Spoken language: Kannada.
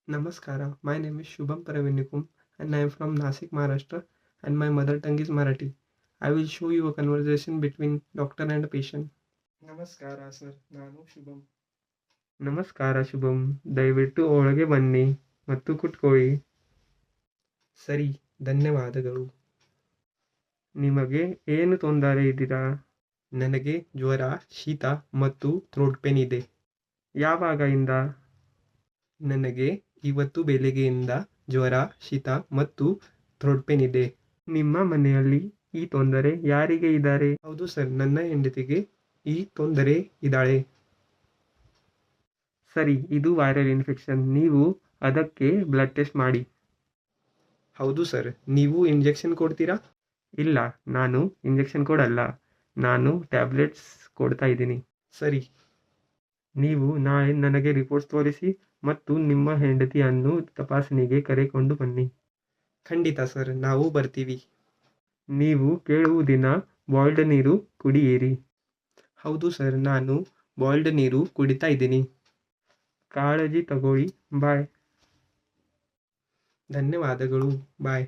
Namaskara. My name is Shubham Paravinikum and I am from Nasik, Maharashtra, and my mother tongue is Marathi. I will show you a conversation between doctor and a patient. ನಮಸ್ಕಾರ ಸರ್, ನಾನು ಶುಭಂ. ನಮಸ್ಕಾರ ಶುಭಂ, ದಯವಿಟ್ಟು ಒಳಗೆ ಬನ್ನಿ ಮತ್ತು ಕುತ್ಕೊಳ್ಳಿ. ಸರಿ, ಧನ್ಯವಾದಗಳು. ನಿಮಗೆ ಏನು ತೊಂದರೆ ಇದ್ದೀರಾ? ನನಗೆ ಜ್ವರ, ಶೀತ ಮತ್ತು ಥ್ರೋಟ್ ಪೇನ್ ಇದೆ. ಯಾವಾಗಿಂದ? ನನಗೆ ಇವತ್ತು ಬೆಳಿಗ್ಗೆಯಿಂದ ಜ್ವರ, ಶೀತ ಮತ್ತು ಥ್ರೋಟ್ ಪೇನ್ ಇದೆ. ನಿಮ್ಮ ಮನೆಯಲ್ಲಿ ಈ ತೊಂದರೆ ಯಾರಿಗೆ ಇದ್ದಾರೆ? ಹೌದು ಸರ್, ನನ್ನ ಹೆಂಡತಿಗೆ ಈ ತೊಂದರೆ ಇದ್ದಾಳೆ. ಸರಿ, ಇದು ವೈರಲ್ ಇನ್ಫೆಕ್ಷನ್. ನೀವು ಅದಕ್ಕೆ ಬ್ಲಡ್ ಟೆಸ್ಟ್ ಮಾಡಿ. ಹೌದು ಸರ್, ನೀವು ಇಂಜೆಕ್ಷನ್ ಕೊಡ್ತೀರಾ? ಇಲ್ಲ, ನಾನು ಇಂಜೆಕ್ಷನ್ ಕೊಡಲ್ಲ. ನಾನು ಟ್ಯಾಬ್ಲೆಟ್ಸ್ ಕೊಡ್ತಾ ಇದ್ದೀನಿ. ಸರಿ. ನೀವು ನಾಳೆ ನನಗೆ ರಿಪೋರ್ಟ್ಸ್ ತೋರಿಸಿ ಮತ್ತು ನಿಮ್ಮ ಹೆಂಡತಿಯನ್ನು ತಪಾಸಣೆಗೆ ಕರೆಕೊಂಡು ಬನ್ನಿ. ಖಂಡಿತ ಸರ್, ನಾವು ಬರ್ತೀವಿ. ನೀವು ಕೇಳುವ ದಿನ ಬಾಯ್ಲ್ಡ್ ನೀರು ಕುಡಿಯಿರಿ. ಹೌದು ಸರ್, ನಾನು ಬಾಯ್ಲ್ಡ್ ನೀರು ಕುಡಿತಾ ಇದ್ದೀನಿ. ಕಾಳಜಿ ತಗೊಳ್ಳಿ. ಬಾಯ್. ಧನ್ಯವಾದಗಳು. ಬಾಯ್.